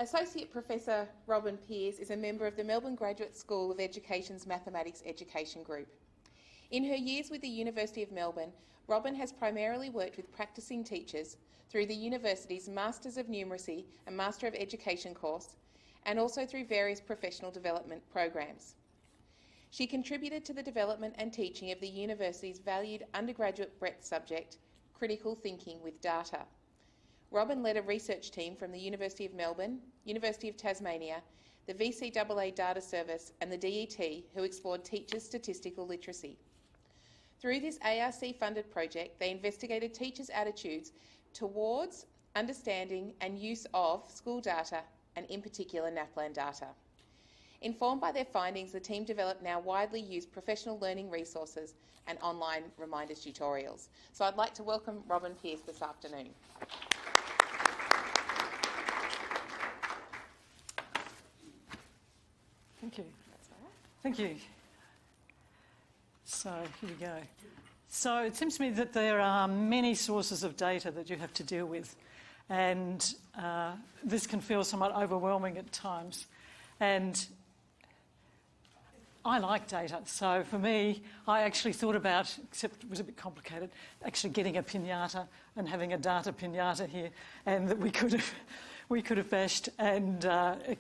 Associate Professor Robyn Pierce is a member of the Melbourne Graduate School of Education's Mathematics Education Group. In her years with the University of Melbourne, Robyn has primarily worked with practising teachers through the university's Masters of Numeracy and Master of Education course, and also through various professional development programs. She contributed to the development and teaching of the university's valued undergraduate breadth subject, Critical Thinking with Data. Robyn led a research team from the University of Melbourne, University of Tasmania, the VCAA Data Service and the DET who explored teachers' statistical literacy. Through this ARC-funded project, they investigated teachers' attitudes towards understanding and use of school data and in particular NAPLAN data. Informed by their findings, the team developed now widely used professional learning resources and online reminder tutorials. So I'd like to welcome Robyn Pierce this afternoon. Thank you. Thank you. So here we go. So it seems to me that there are many sources of data that you have to deal with, and this can feel somewhat overwhelming at times. And I like data, so for me, I actually thought about, except it was a bit complicated, actually getting a piñata and having a data piñata here, and that we could have bashed and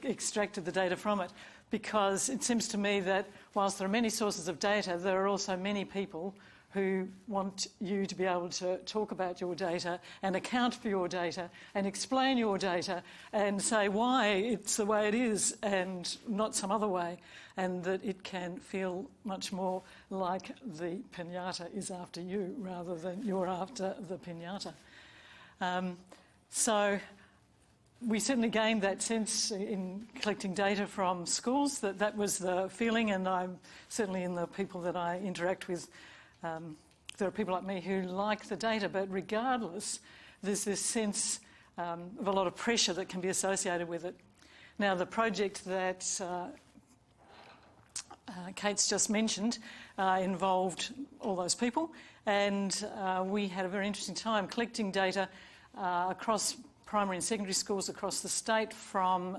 extracted the data from it. Because it seems to me that whilst there are many sources of data, there are also many people who want you to be able to talk about your data and account for your data and explain your data and say why it's the way it is and not some other way, and that it can feel much more like the piñata is after you rather than you're after the piñata. So we certainly gained that sense in collecting data from schools, that was the feeling, and I'm certainly in the people that I interact with, there are people like me who like the data, but regardless, there's this sense of a lot of pressure that can be associated with it. Now, the project that Kate's just mentioned involved all those people, and we had a very interesting time collecting data across primary and secondary schools across the state from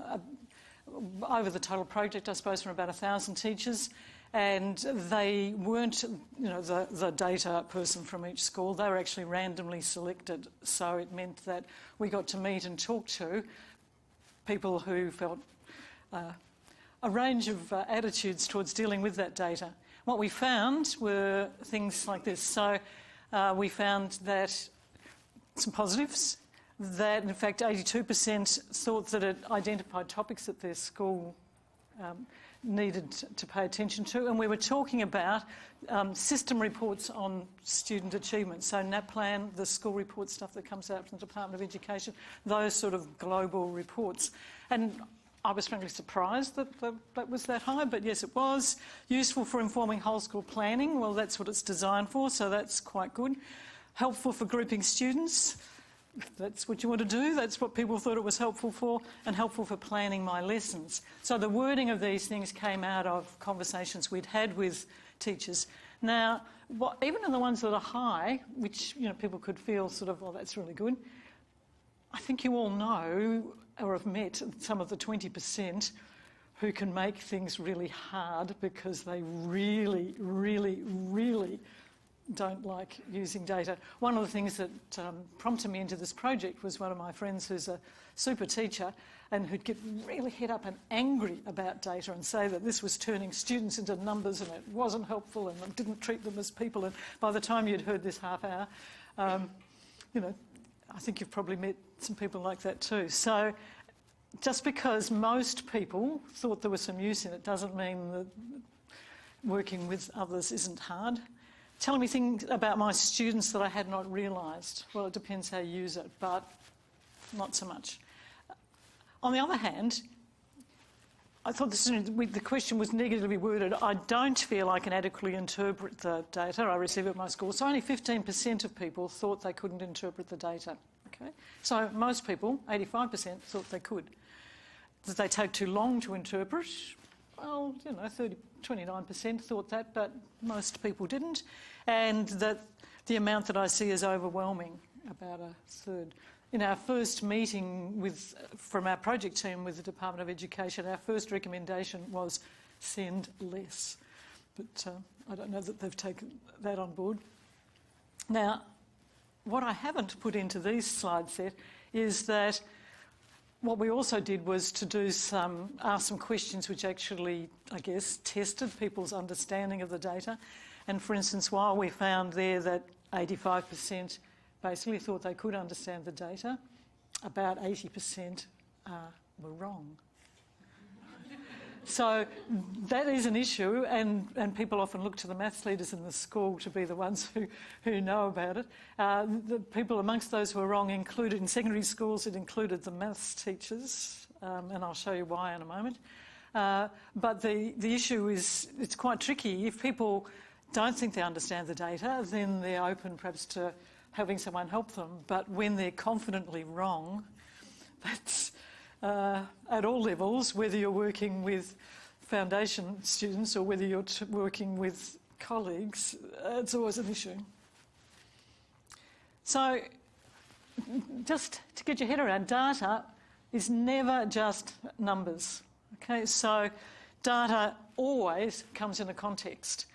over the total project, I suppose, from about 1,000 teachers. And they weren't, the data person from each school. They were actually randomly selected. So it meant that we got to meet and talk to people who felt a range of attitudes towards dealing with that data. What we found were things like this. So we found that some positives, that in fact 82% thought that it identified topics that their school needed to pay attention to, and we were talking about system reports on student achievement. So NAPLAN, the school report stuff that comes out from the Department of Education, those sort of global reports. And I was frankly surprised that that was that high, but yes, it was. Useful for informing whole school planning. Well, that's what it's designed for, so that's quite good. Helpful for grouping students. If that's what you want to do, that's what people thought it was helpful for, and helpful for planning my lessons. So the wording of these things came out of conversations we'd had with teachers. Now, even in the ones that are high, which people could feel sort of, well, that's really good, I think you all know or have met some of the 20% who can make things really hard because they really, really, really don't like using data. One of the things that prompted me into this project was one of my friends who's a super teacher and who'd get really head up and angry about data and say that this was turning students into numbers and it wasn't helpful and it didn't treat them as people. And by the time you'd heard this half hour, I think you've probably met some people like that too. So just because most people thought there was some use in it doesn't mean that working with others isn't hard. Telling me things about my students that I had not realised. Well, it depends how you use it, but not so much. On the other hand, I thought the question was negatively worded. I don't feel I can adequately interpret the data I receive at my school. So only 15% of people thought they couldn't interpret the data. Okay? So most people, 85%, thought they could. Did they take too long to interpret? Well, 29% thought that, but most people didn't. And that the amount that I see is overwhelming, about a third. in our first meeting from our project team with the Department of Education, our first recommendation was send less. But I don't know that they've taken that on board. Now, what I haven't put into these slide set is that what we also did was to ask some questions which actually, I guess, tested people's understanding of the data. And for instance, while we found there that 85% basically thought they could understand the data, about 80% were wrong. So that is an issue, and people often look to the maths leaders in the school to be the ones who know about it. The people amongst those who were wrong included, in secondary schools, it included the maths teachers, and I'll show you why in a moment. But the issue is, it's quite tricky. If people don't think they understand the data, then they're open perhaps to having someone help them. But when they're confidently wrong, that's at all levels, whether you're working with foundation students or whether you're working with colleagues, it's always an issue. So just to get your head around, data is never just numbers. Okay, so data always comes in a context.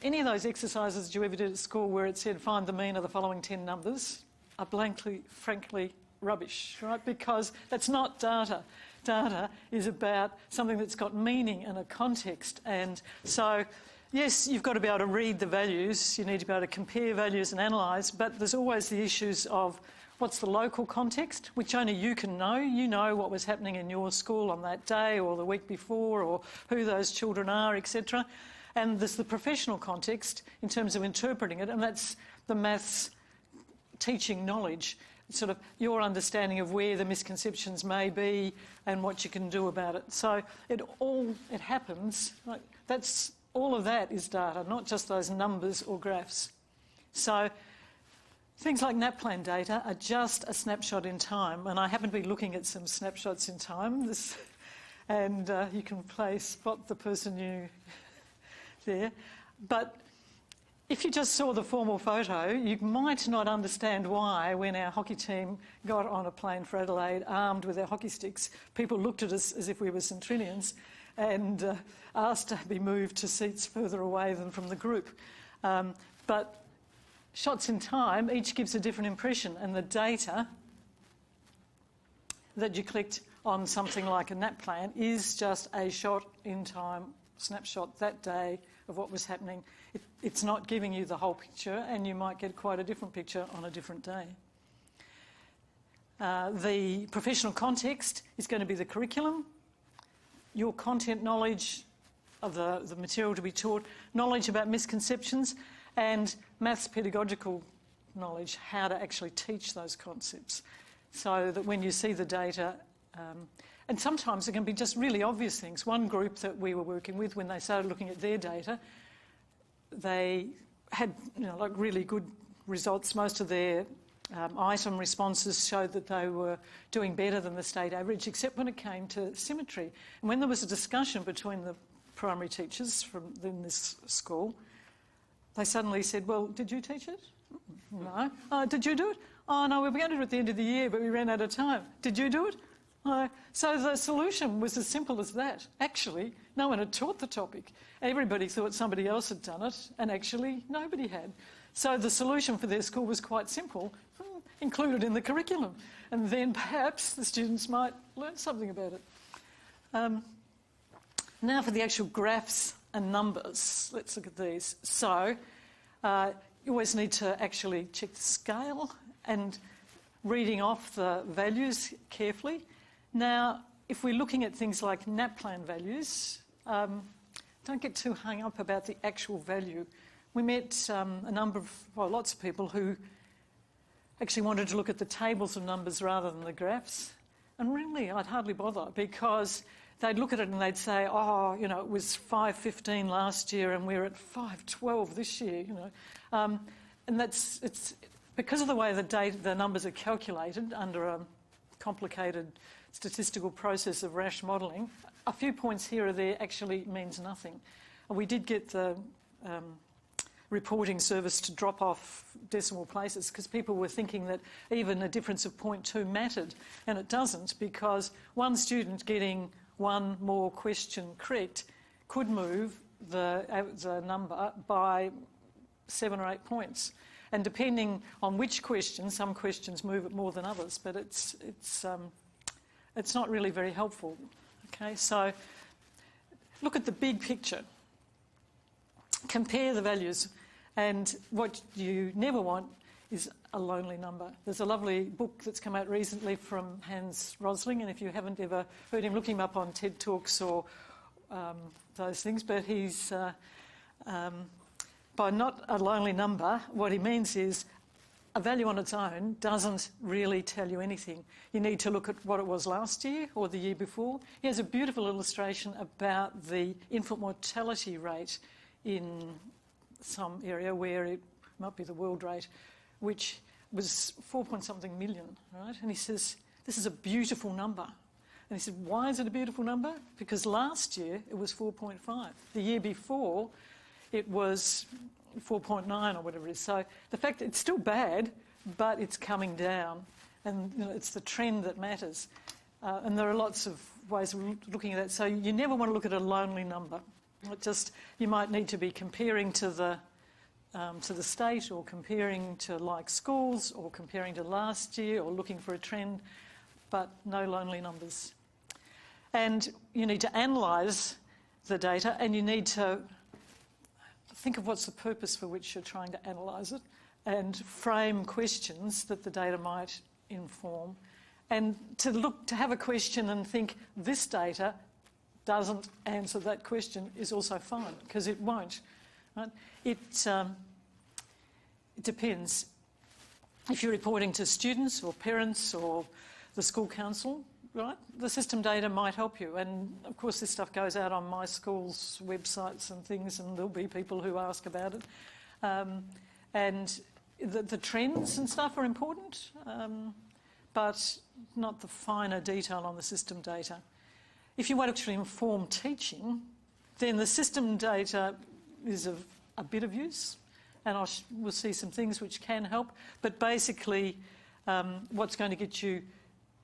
Any of those exercises that you ever did at school where it said find the mean of the following 10 numbers are frankly rubbish, right? Because that's not data. Data is about something that's got meaning and a context. And so, yes, you've got to be able to read the values. You need to be able to compare values and analyse. But there's always the issues of what's the local context, which only you can know. You know what was happening in your school on that day or the week before or who those children are, etc. And there's the professional context in terms of interpreting it, and that's the maths teaching knowledge, sort of your understanding of where the misconceptions may be and what you can do about it. So it happens, like all of that is data, not just those numbers or graphs. So things like NAPLAN data are just a snapshot in time, and I happen to be looking at some snapshots in time, and you can spot the person you there. But if you just saw the formal photo, you might not understand why, when our hockey team got on a plane for Adelaide armed with our hockey sticks, people looked at us as if we were centennials and asked to be moved to seats further away than from the group. But shots in time each gives a different impression, and the data that you collect on something like a NAPLAN is just a shot in time snapshot that day of what was happening. It's not giving you the whole picture, and you might get quite a different picture on a different day. The professional context is going to be the curriculum, your content knowledge of the material to be taught, knowledge about misconceptions, and maths pedagogical knowledge, how to actually teach those concepts, so that when you see the data, and sometimes it can be just really obvious things. One group that we were working with, when they started looking at their data, they had like really good results. Most of their item responses showed that they were doing better than the state average, except when it came to symmetry. And when there was a discussion between the primary teachers in this school, they suddenly said, well, did you teach it? No. Did you do it? Oh, no, we were going to do it at the end of the year, but we ran out of time. Did you do it? So the solution was as simple as that. Actually, no one had taught the topic. Everybody thought somebody else had done it, and actually nobody had. So the solution for their school was quite simple, included in the curriculum. And then perhaps the students might learn something about it. Now for the actual graphs and numbers. Let's look at these. So you always need to actually check the scale and reading off the values carefully. Now, if we're looking at things like NAPLAN values, don't get too hung up about the actual value. We met lots of people who actually wanted to look at the tables of numbers rather than the graphs. And really, I'd hardly bother, because they'd look at it and they'd say, oh, it was 5.15 last year and we're at 5.12 this year, And it's because of the way the numbers are calculated under a complicated statistical process of rash modelling, a few points here or there actually means nothing. We did get the reporting service to drop off decimal places because people were thinking that even a difference of 0.2 mattered, and it doesn't, because one student getting one more question correct could move the number by 7 or 8 points. And depending on which question, some questions move it more than others, but it's not really very helpful. Okay, so look at the big picture. Compare the values, and what you never want is a lonely number. There's a lovely book that's come out recently from Hans Rosling, and if you haven't ever heard him, look him up on TED Talks or those things, but he's, by not a lonely number, what he means is a value on its own doesn't really tell you anything. You need to look at what it was last year or the year before. He has a beautiful illustration about the infant mortality rate in some area where it might be the world rate, which was 4-point-something million, right? And he says, this is a beautiful number. And he said, why is it a beautiful number? Because last year it was 4.5. The year before it was 4.9 or whatever it is. So the fact that it's still bad, but it's coming down. And it's the trend that matters. And there are lots of ways of looking at that. So you never want to look at a lonely number. You might need to be comparing to the state, or comparing to like schools, or comparing to last year, or looking for a trend, but no lonely numbers. And you need to analyse the data, and you need to think of what's the purpose for which you're trying to analyse it, and frame questions that the data might inform, and to have a question and think this data doesn't answer that question is also fine, because it won't. Right? It depends. If you're reporting to students or parents or the school council, right, the system data might help you. And of course this stuff goes out on my school's websites and things, and there'll be people who ask about it. And the trends and stuff are important, but not the finer detail on the system data. If you want to actually inform teaching, then the system data is of a bit of use, and we'll see some things which can help, but basically what's going to get you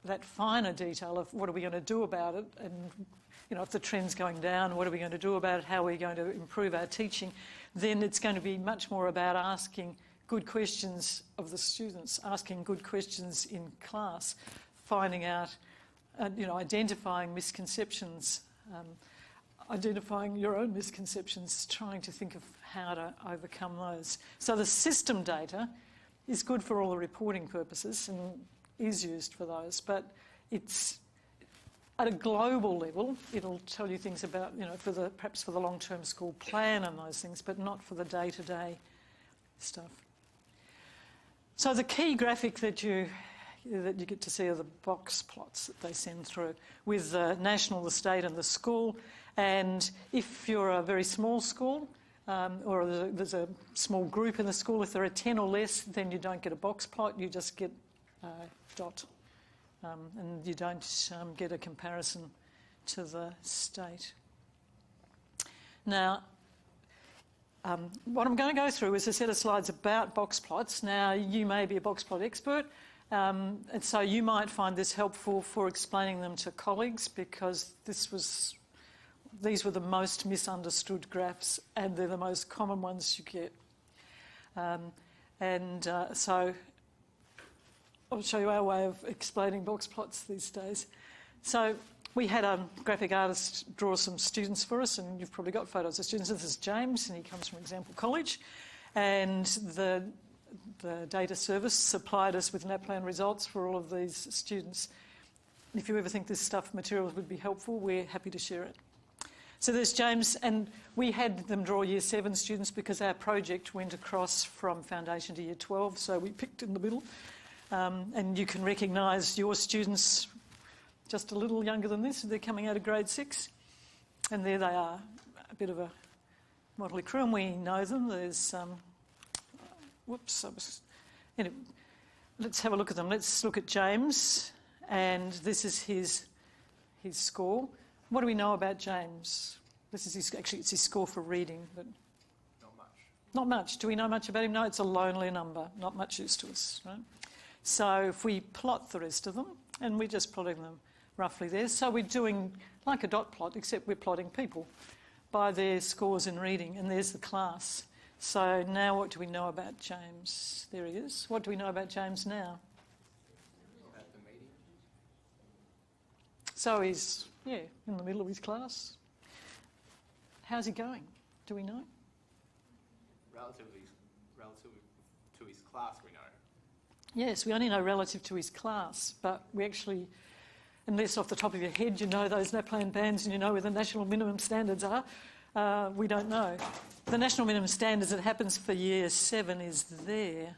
that finer detail of what are we going to do about it, and if the trend's going down, what are we going to do about it, how are we going to improve our teaching, then it's going to be much more about asking good questions of the students, asking good questions in class, finding out, identifying misconceptions, identifying your own misconceptions, trying to think of how to overcome those. So the system data is good for all the reporting purposes and is used for those, but it's at a global level, it'll tell you things about, perhaps for the long-term school plan and those things, but not for the day-to-day stuff. So the key graphic that you get to see are the box plots that they send through with the national, the state and the school. And if you're a very small school, or there's a small group in the school, if there are 10 or less, then you don't get a box plot, you just get a dot. And you don't get a comparison to the state. Now, what I'm going to go through is a set of slides about box plots. Now, you may be a box plot expert, and so you might find this helpful for explaining them to colleagues, because these were the most misunderstood graphs, and they're the most common ones you get. So I'll show you our way of explaining box plots these days. So we had a graphic artist draw some students for us, and you've probably got photos of students. This is James, and he comes from Example College, and the data service supplied us with NAPLAN results for all of these students. If you ever think this materials would be helpful, we're happy to share it. So there's James, and we had them draw Year 7 students because our project went across from Foundation to Year 12, so we picked in the middle. And you can recognise your students just a little younger than this. They're coming out of grade 6, and there they are, a bit of a motley crew, and we know them. There's, anyway, let's have a look at them. Let's look at James, and this is his score. What do we know about James? This is it's his score for reading, but Not much. Do we know much about him? No, it's a lonely number, not much use to us, right? So if we plot the rest of them, and we're just plotting them roughly there, so we're doing like a dot plot, except we're plotting people by their scores in reading, and there's the class. So now what do we know about James? There he is. What do we know about James now? At the meeting. So he's, in the middle of his class. How's he going? Do we know? Relative to his class, we know. Yes, we only know relative to his class, but we actually, unless off the top of your head you know those NAPLAN bands and you know where the national minimum standards are, we don't know. The national minimum standards that happens for year 7 is there.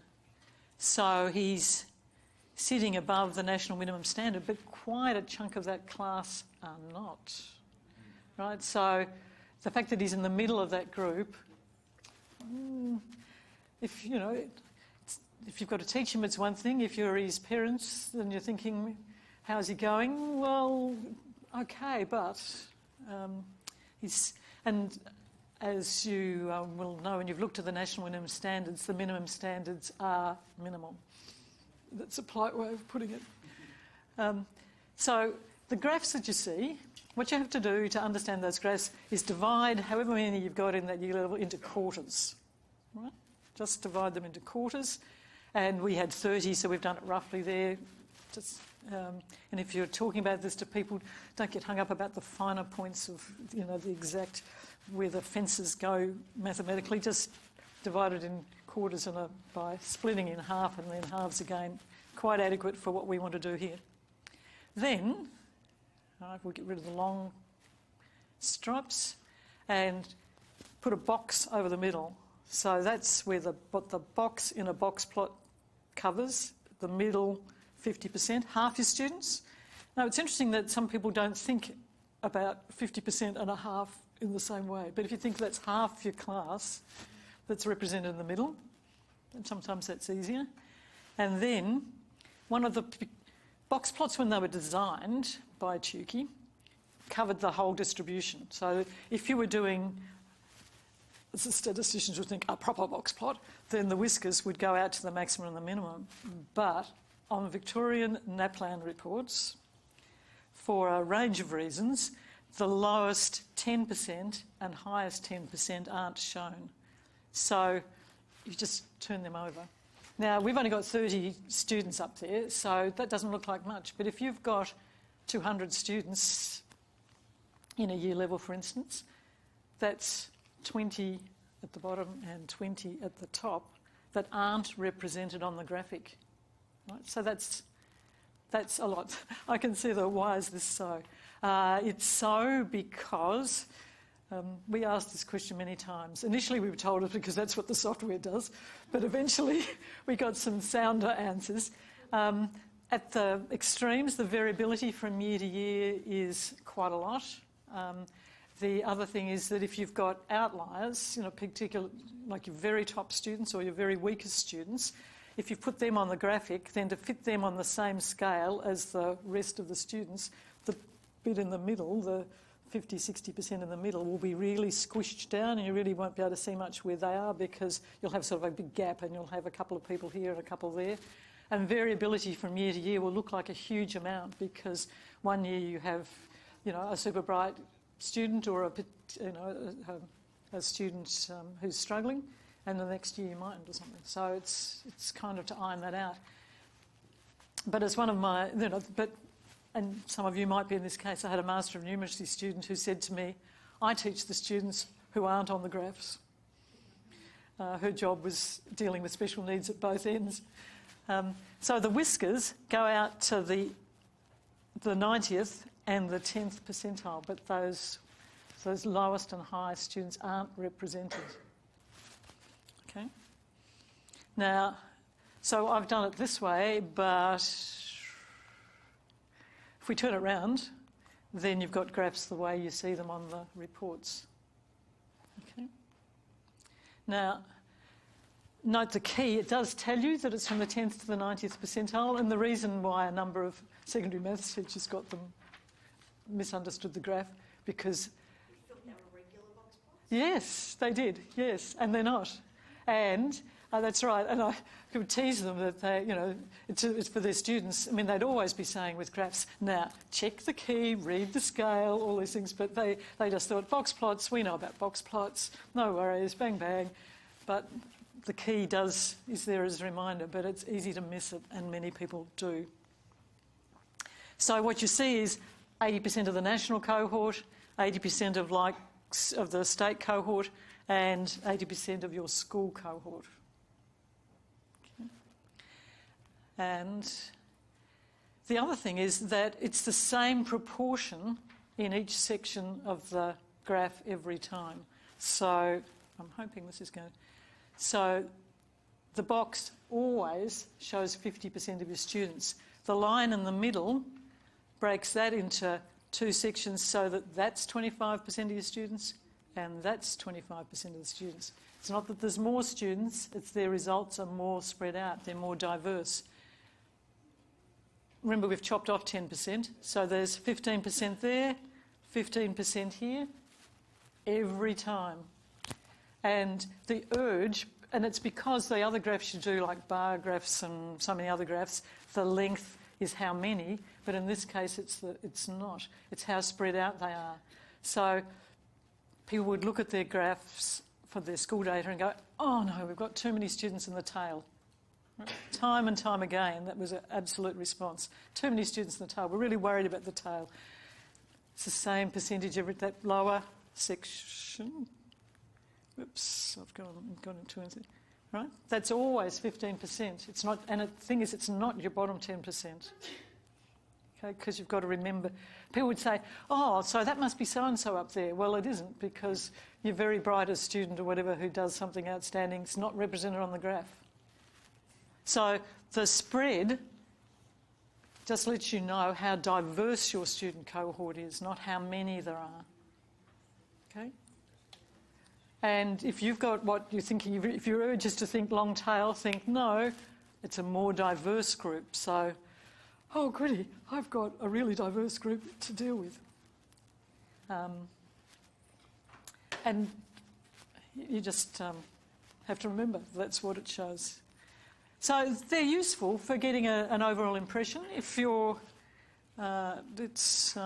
So he's sitting above the national minimum standard, but quite a chunk of that class are not. Right? So the fact that he's in the middle of that group, if you've got to teach him, it's one thing. If you're his parents, then you're thinking, how's he going? Well, okay, but and as you will know, when you've looked at the national minimum standards, the minimum standards are minimal. That's a polite way of putting it. So the graphs that you see, what you have to do to understand those graphs is divide however many you've got in that year level into quarters. Right? Just divide them into quarters. And we had 30, so we've done it roughly there. And if you're talking about this to people, don't get hung up about the finer points of, the exact where the fences go mathematically. Just divide it in quarters by splitting in half and then halves again. Quite adequate for what we want to do here. Then, we'll get rid of the long stripes and put a box over the middle. So that's where what the box in a box plot covers, the middle 50%, half your students. Now, it's interesting that some people don't think about 50% and a half in the same way, but if you think that's half your class that's represented in the middle, and sometimes that's easier. And then one of the box plots, when they were designed by Tukey, covered the whole distribution. So if you were doing, as the statisticians would think, a proper box plot, then the whiskers would go out to the maximum and the minimum. But on Victorian NAPLAN reports, for a range of reasons, the lowest 10% and highest 10% aren't shown. So you just turn them over. Now, we've only got 30 students up there, so that doesn't look like much. But if you've got 200 students in a year level, for instance, that's 20 at the bottom and 20 at the top that aren't represented on the graphic. Right? So that's a lot. I can see why is this so? It's so because we asked this question many times. Initially we were told it because that's what the software does, but eventually we got some sounder answers. At the extremes, the variability from year to year is quite a lot. The other thing is that if you've got outliers, particular, like your very top students or your very weakest students, if you put them on the graphic, then to fit them on the same scale as the rest of the students, the bit in the middle, the 50, 60% in the middle, will be really squished down and you really won't be able to see much where they are because you'll have sort of a big gap and you'll have a couple of people here and a couple there. And variability from year to year will look like a huge amount because one year you have, a super bright student or a student who's struggling, and the next year you mightn't or something. So it's kind of to iron that out. But as one of my, and some of you might be in this case, I had a Master of Numeracy student who said to me, I teach the students who aren't on the graphs. Her job was dealing with special needs at both ends. So the whiskers go out to the 90th and the 10th percentile, but those lowest and highest students aren't represented. Okay. Now, so I've done it this way, but if we turn it around, then you've got graphs the way you see them on the reports. Okay. Now, note the key, it does tell you that it's from the 10th to the 90th percentile, and the reason why a number of secondary maths teachers got them misunderstood the graph, because... You thought they were regular box plots? Yes, they did, yes, and they're not. And that's right. And I could tease them that they, it's for their students. I mean, they'd always be saying with graphs, now check the key, read the scale, all these things. But they just thought box plots. We know about box plots. No worries, bang bang. But the key is there as a reminder, but it's easy to miss it, and many people do. So what you see is 80% of the national cohort, 80% of the state cohort, and 80% of your school cohort. Okay. And the other thing is that it's the same proportion in each section of the graph every time. So I'm hoping this is going to... So the box always shows 50% of your students. The line in the middle breaks that into two sections so that that's 25% of your students and that's 25% of the students. It's not that there's more students, it's their results are more spread out, they're more diverse. Remember, we've chopped off 10%, so there's 15% there, 15% here, every time. And the urge, and it's because the other graphs you do, like bar graphs and so many other graphs, the length is how many, but in this case it's not. It's how spread out they are. So people would look at their graphs for their school data and go, oh no, we've got too many students in the tail. Time and time again, that was an absolute response. Too many students in the tail. We're really worried about the tail. It's the same percentage every that lower section. Oops, I've gone into it. Right? That's always 15%. It's not, and the thing is, it's not your bottom 10%. Okay, because you've got to remember. People would say, oh, so that must be so-and-so up there. Well, it isn't, because your very brightest student or whatever who does something outstanding is not represented on the graph. So the spread just lets you know how diverse your student cohort is, not how many there are. Okay? And if you've got what you're thinking, if your urge is to think long tail, think no, it's a more diverse group. So, oh goody, I've got a really diverse group to deal with. And you just have to remember that's what it shows. So they're useful for getting an overall impression. If you're, it's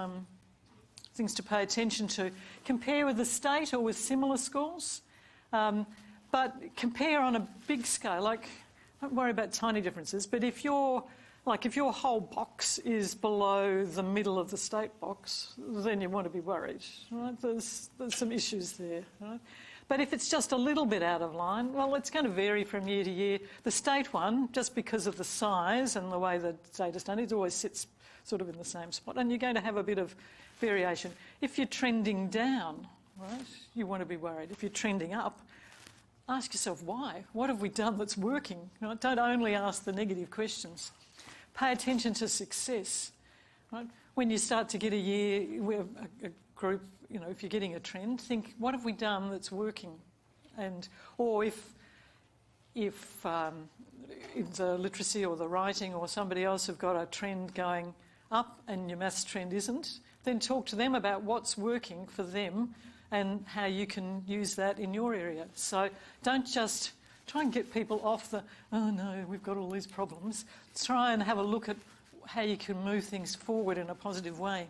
things to pay attention to. Compare with the state or with similar schools, but compare on a big scale. Like, don't worry about tiny differences. But if your whole box is below the middle of the state box, then you want to be worried. Right? There's some issues there. Right? But if it's just a little bit out of line, well, it's going to vary from year to year. The state one, just because of the size and the way the data's done, it always sits sort of in the same spot, and you're going to have a bit of variation. If you're trending down, right, you want to be worried. If you're trending up, ask yourself why. What have we done that's working? Right? Don't only ask the negative questions. Pay attention to success. Right? When you start to get a year where a group, if you're getting a trend, think, what have we done that's working? And or if the literacy or the writing or somebody else have got a trend going up and your maths trend isn't, then talk to them about what's working for them and how you can use that in your area. So don't just try and get people off the, oh no, we've got all these problems. Try and have a look at how you can move things forward in a positive way.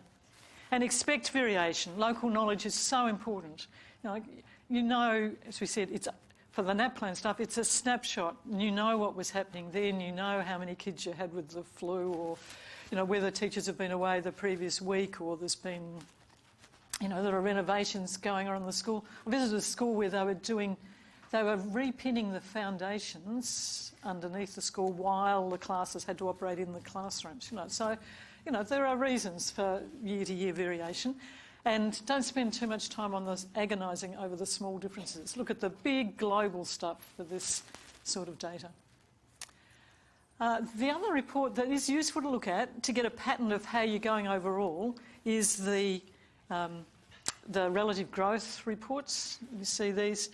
And expect variation. Local knowledge is so important. You know, as we said, it's for the NAPLAN stuff, it's a snapshot. You know what was happening then. You know how many kids you had with the flu, or whether teachers have been away the previous week, or there's been, there are renovations going on in the school. I visited a school where they were repinning the foundations underneath the school while the classes had to operate in the classrooms. So there are reasons for year-to-year variation. And don't spend too much time on this agonising over the small differences. Look at the big global stuff for this sort of data. The other report that is useful to look at to get a pattern of how you're going overall is the relative growth reports. You see these.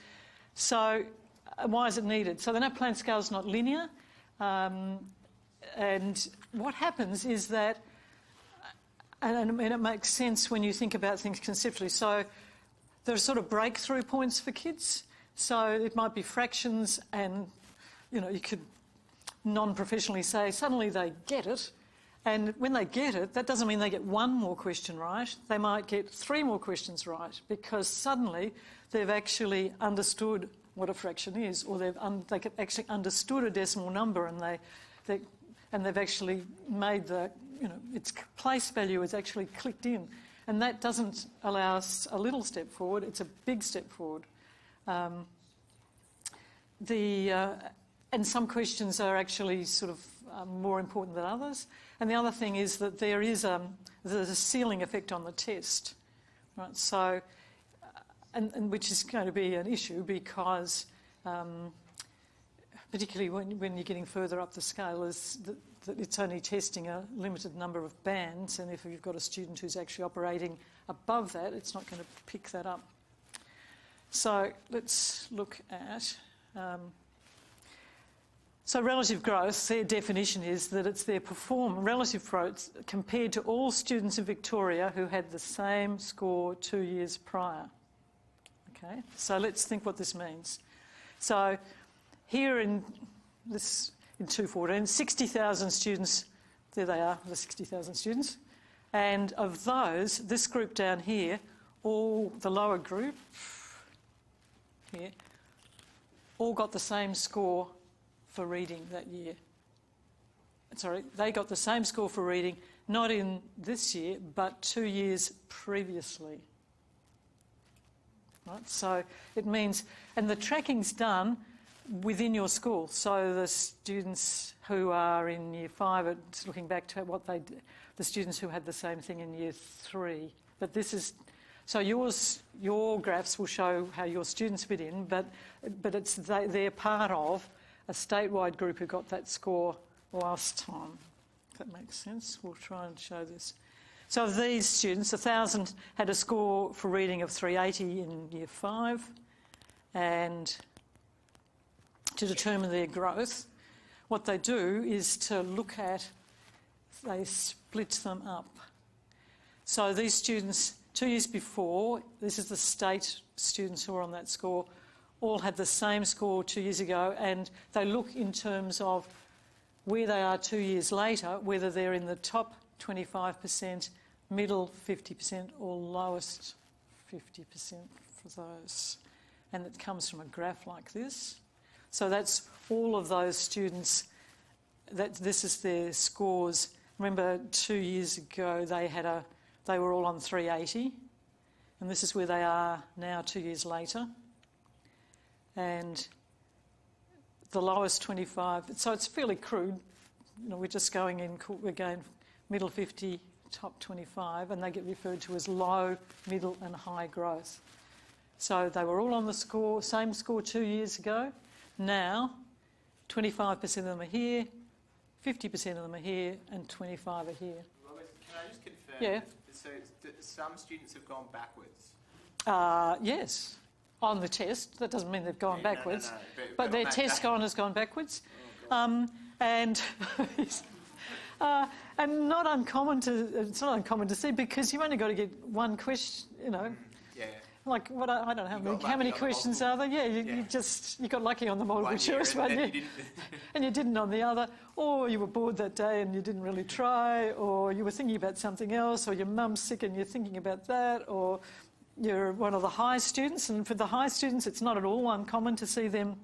So why is it needed? So the NAPLAN scale is not linear. And what happens is that, and it makes sense when you think about things conceptually. So there are sort of breakthrough points for kids. So it might be fractions, and you could non-professionally say suddenly they get it, and when they get it, that doesn't mean they get one more question right. They might get 3 more questions right, because suddenly they've actually understood what a fraction is, or they've actually understood a decimal number, and they've actually made its place value is actually clicked in. And that doesn't allow us a little step forward, it's a big step forward. And some questions are actually sort of more important than others. And the other thing is that there's a ceiling effect on the test, right? So, and which is going to be an issue because, particularly when you're getting further up the scale, is that it's only testing a limited number of bands, and if you've got a student who's actually operating above that, it's not going to pick that up. So let's look at... So relative growth, their definition is that it's their relative growth compared to all students in Victoria who had the same score 2 years prior. Okay, so let's think what this means. So here in 2014, 60,000 students, there they are, the 60,000 students. And of those, this group down here, all the lower group here, all got the same score for reading that year. Sorry, they got the same score for reading, not in this year, but 2 years previously. Right, so it means, and the tracking's done within your school. So the students who are in year 5 are looking back to what they did, the students who had the same thing in year 3. But this is, so your graphs will show how your students fit in, but they're part of a statewide group who got that score last time. If that makes sense, we'll try and show this. So of these students, 1,000 had a score for reading of 380 in year 5, and to determine their growth, what they do is to look at, they split them up. So these students, 2 years before, this is the state students who are on that score, all had the same score 2 years ago, and they look in terms of where they are 2 years later, whether they're in the top 25%, middle 50%, or lowest 50% for those. And it comes from a graph like this. So that's all of those students, this is their scores. Remember 2 years ago they were all on 380, and this is where they are now 2 years later. And the lowest 25, so it's fairly crude. We're just going in, we're going middle 50, top 25, and they get referred to as low, middle and high growth. So they were all on the same score 2 years ago. Now, 25% of them are here, 50% of them are here, and 25 are here. Robyn, can I just confirm? Yeah. So some students have gone backwards? Yes. On the test. That doesn't mean they've gone backwards. No. But their test has gone backwards. Oh, and not uncommon it's not uncommon to see, because you've only got to get one question, Yeah. Like, what I don't know how many questions are there? Yeah, you got lucky on the multiple choice one, and you didn't on the other, or you were bored that day and you didn't really try, or you were thinking about something else, or your mum's sick and you're thinking about that, or you're one of the high students, and for the high students it's not at all uncommon to see them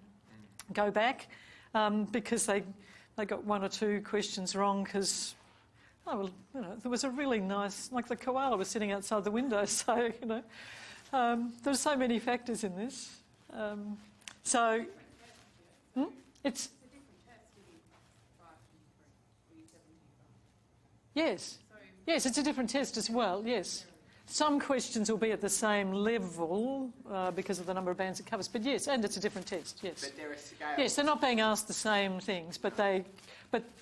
go back because they got 1 or 2 questions wrong because, there was a really nice, like the koala was sitting outside the window, so, there's so many factors in this. It's... Yes, it's a different test as well, yes. Some questions will be at the same level because of the number of bands it covers, but yes, and it's a different test, yes. But there are scales. Yes, they're not being asked the same things, but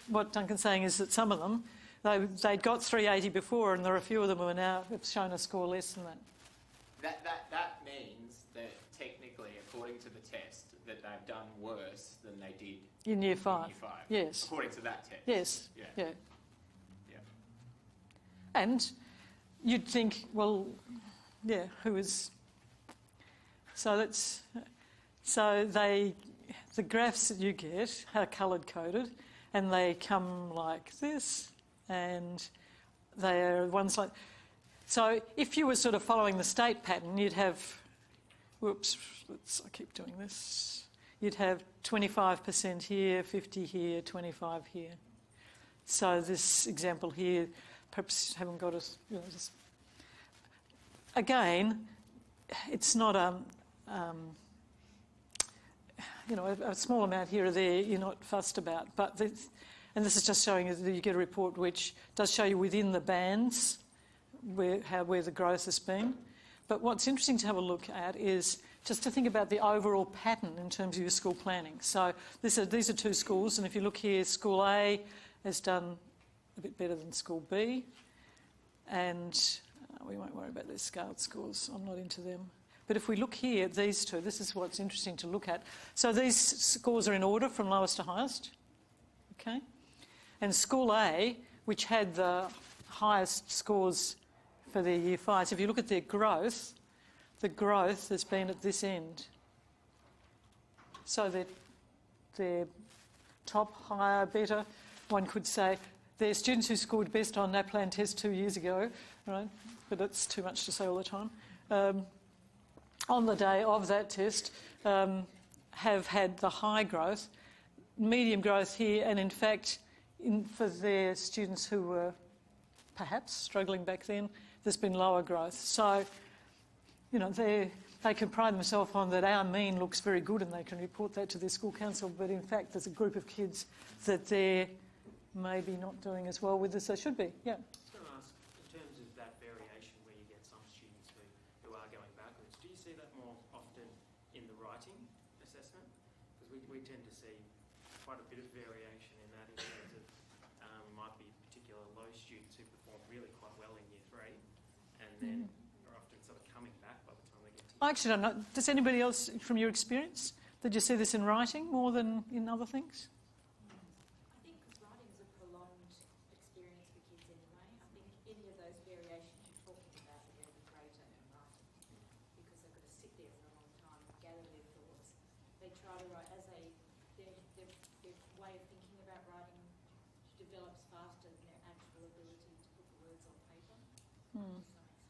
what Duncan's saying is that some of them, they'd got 380 before, and there are a few of them who are now have shown a score less than that. That means that technically, according to the test, that they've done worse than they did in year 5. In year 5. Yes. According to that test. Yes. Yeah. And you'd think, well, who is... So So the graphs that you get are colour-coded, and they come like this, and they're ones like... So if you were sort of following the state pattern, you'd have... Whoops, I keep doing this. You'd have 25% here, 50 here, 25 here. So this example here, perhaps haven't got us... just... Again, it's not a small amount here or there you're not fussed about. But and this is just showing you that you get a report which does show you within the bands where the growth has been. But what's interesting to have a look at is just to think about the overall pattern in terms of your school planning. So these are two schools, and if you look here, School A has done a bit better than School B, and we won't worry about their scaled scores. I'm not into them. But if we look here at these two, this is what's interesting to look at. So these scores are in order from lowest to highest, okay? And School A, which had the highest scores for their Year 5s, if you look at their growth, the growth has been at this end. So they're top, higher, better. One could say they're students who scored best on NAPLAN test 2 years ago, right? But that's too much to say all the time. On the day of that test, have had the high growth, medium growth here, and in fact, for their students who were perhaps struggling back then, there's been lower growth. So, they can pride themselves on that our mean looks very good and they can report that to their school council, but in fact there's a group of kids that they're maybe not doing as well with as they should be. Yeah. I was going to ask, in terms of that variation where you get some students who are going backwards, do you see that more often in the writing assessment? Because we tend to see quite a bit of variation in that in terms of might be particular low students who perform really quite well in Year 3 and then are often sort of coming back by the time they get to... I actually don't know. Does anybody else, from your experience, did you see this in writing more than in other things? I think because writing is a prolonged experience for kids anyway. I think any of those variations you're talking about are going to be greater in writing because they've got to sit there for a long time and gather their thoughts. They try to write as their way of thinking about writing develops faster than their actual ability to put the words on paper to some extent.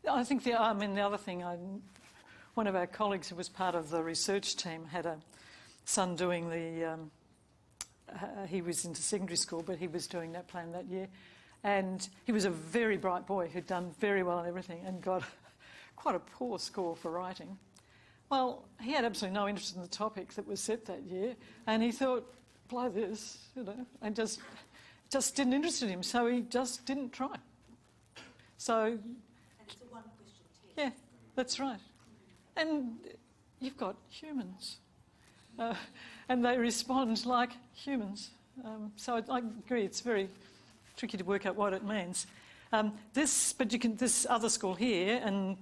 I think the other thing, one of our colleagues who was part of the research team had a son doing he was into secondary school, but he was doing NAPLAN that year. And he was a very bright boy who'd done very well in everything and got quite a poor score for writing. Well, he had absolutely no interest in the topic that was set that year, and he thought, blow this, and just didn't interest in him, so he just didn't try. So... And it's a one-question test. Yeah, that's right. And you've got humans, and they respond like humans. So I agree, it's very tricky to work out what it means. This other school here, and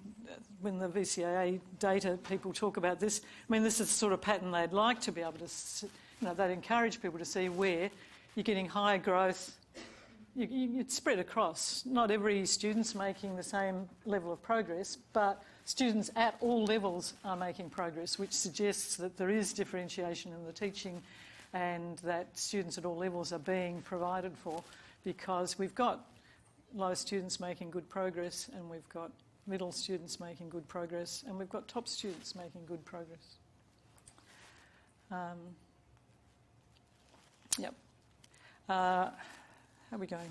when the VCAA data people talk about this, this is the sort of pattern they'd like to be able to, they'd encourage people to see where you're getting higher growth. It's spread across. Not every student's making the same level of progress, but students at all levels are making progress, which suggests that there is differentiation in the teaching and that students at all levels are being provided for, because we've got low students making good progress, and we've got middle students making good progress, and we've got top students making good progress. Yep. How are we going?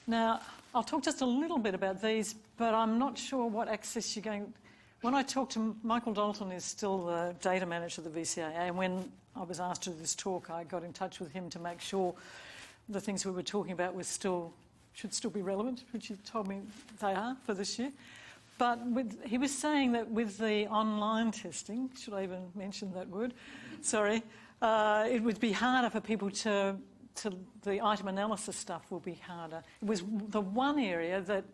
Now, I'll talk just a little bit about these, but I'm not sure what access you're going... When I talked to Michael Dalton, is still the data manager of the VCAA, and when I was asked to do this talk, I got in touch with him to make sure the things we were talking about should still be relevant, which he told me they are for this year. But he was saying that with the online testing, should I even mention that word? Sorry. It would be harder for people to the item analysis stuff will be harder. It was the one area that,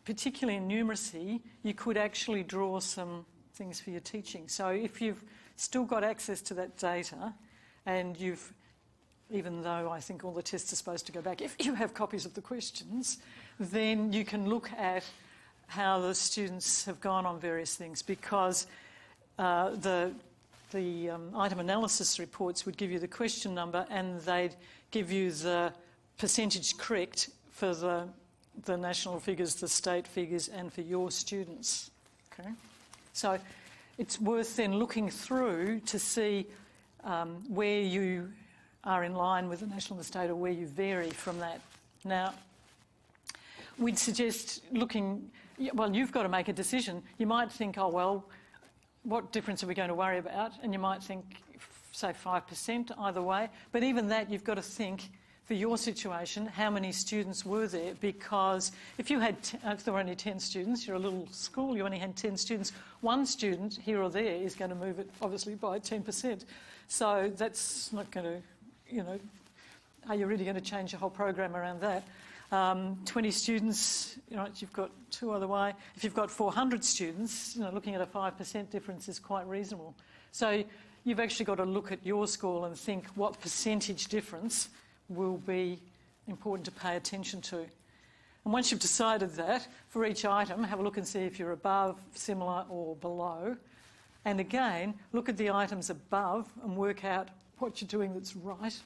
particularly in numeracy, you could actually draw some things for your teaching. So if you've still got access to that data, and even though I think all the tests are supposed to go back, if you have copies of the questions, then you can look at how the students have gone on various things, because the item analysis reports would give you the question number, and they'd give you the percentage correct for the national figures, the state figures, and for your students. Okay, so it's worth then looking through to see where you are in line with the national and the state, or where you vary from that. Now, we'd suggest looking. Well, you've got to make a decision. You might think, oh well, what difference are we going to worry about? And you might think, say, 5% either way. But even that, you've got to think, for your situation, how many students were there? Because if you had, if there were only 10 students, you're a little school, you only had 10 students, one student here or there is going to move it, obviously, by 10%. So that's not going to, you know, are you really going to change your whole program around that? 20 students, you know, you've got two other way. If you've got 400 students, you know, looking at a 5% difference is quite reasonable. So you've actually got to look at your school and think what percentage difference will be important to pay attention to. And once you've decided that, for each item, have a look and see if you're above, similar or below. And again, look at the items above and work out what you're doing that's right,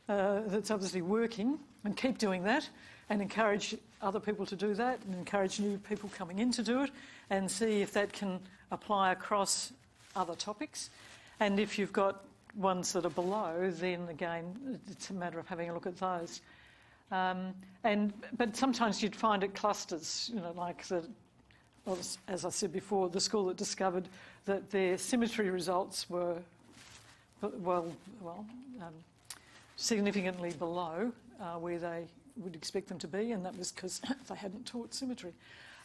that's obviously working, and keep doing that, and encourage other people to do that, and encourage new people coming in to do it, and see if that can apply across other topics. And if you've got ones that are below, then again, it's a matter of having a look at those. But sometimes you'd find it clusters, you know, like as I said before, the school that discovered that their symmetry results were, significantly below where they would expect them to be, and that was because they hadn't taught symmetry.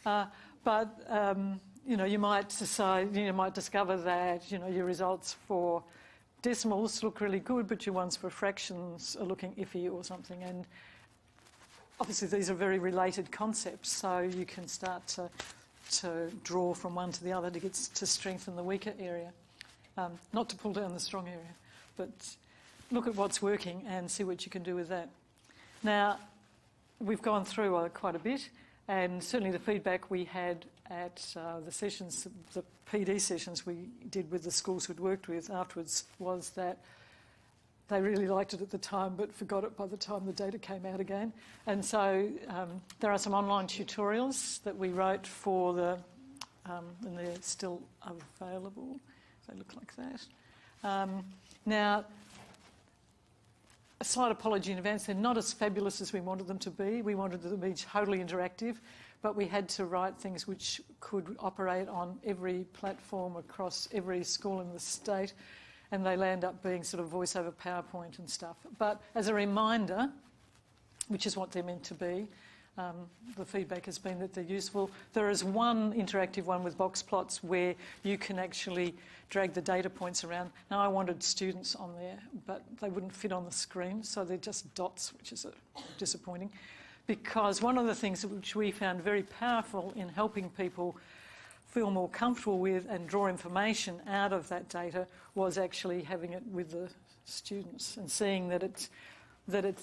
You know, you might decide, you might discover that, you know, your results for decimals look really good, but your ones for fractions are looking iffy or something. And obviously these are very related concepts, so you can start to draw from one to the other to strengthen the weaker area. Not to pull down the strong area, but look at what's working and see what you can do with that. Now, we've gone through quite a bit, and certainly the feedback we had at the sessions, the PD sessions we did with the schools we'd worked with afterwards, was that they really liked it at the time but forgot it by the time the data came out again. And so there are some online tutorials that we wrote for the, and they're still available. They look like that. Now, a slight apology in advance, they're not as fabulous as we wanted them to be. We wanted them to be totally interactive, but we had to write things which could operate on every platform across every school in the state, and they land up being sort of voice over PowerPoint and stuff. But as a reminder, which is what they're meant to be, the feedback has been that they're useful. There is one interactive one with box plots where you can actually drag the data points around. Now, I wanted students on there, but they wouldn't fit on the screen, so they're just dots, which is disappointing. Because one of the things which we found very powerful in helping people feel more comfortable with and draw information out of that data was actually having it with the students and seeing that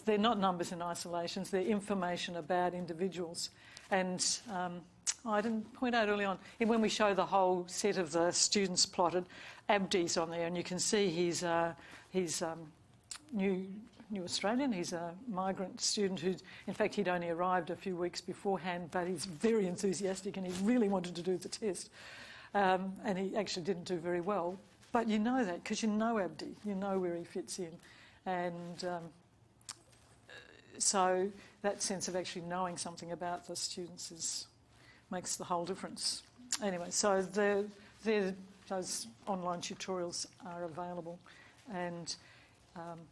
they're not numbers in isolations, they're information about individuals. And I didn't point out early on, when we show the whole set of the students plotted, Abdi's on there, and you can see he's New Australian. He's a migrant student who, in fact, he'd only arrived a few weeks beforehand, but he's very enthusiastic and he really wanted to do the test. And he actually didn't do very well. But you know that because you know Abdi, you know where he fits in. And so that sense of actually knowing something about the students makes the whole difference. Anyway, so those online tutorials are available. And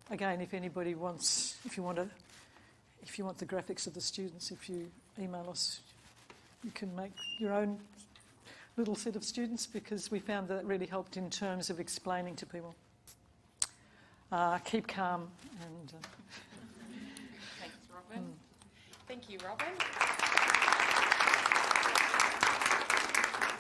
again, if anybody wants, if you want the graphics of the students, if you email us, you can make your own little set of students, because we found that really helped in terms of explaining to people. Keep calm and... Thanks, Robyn. Thank you, Robyn.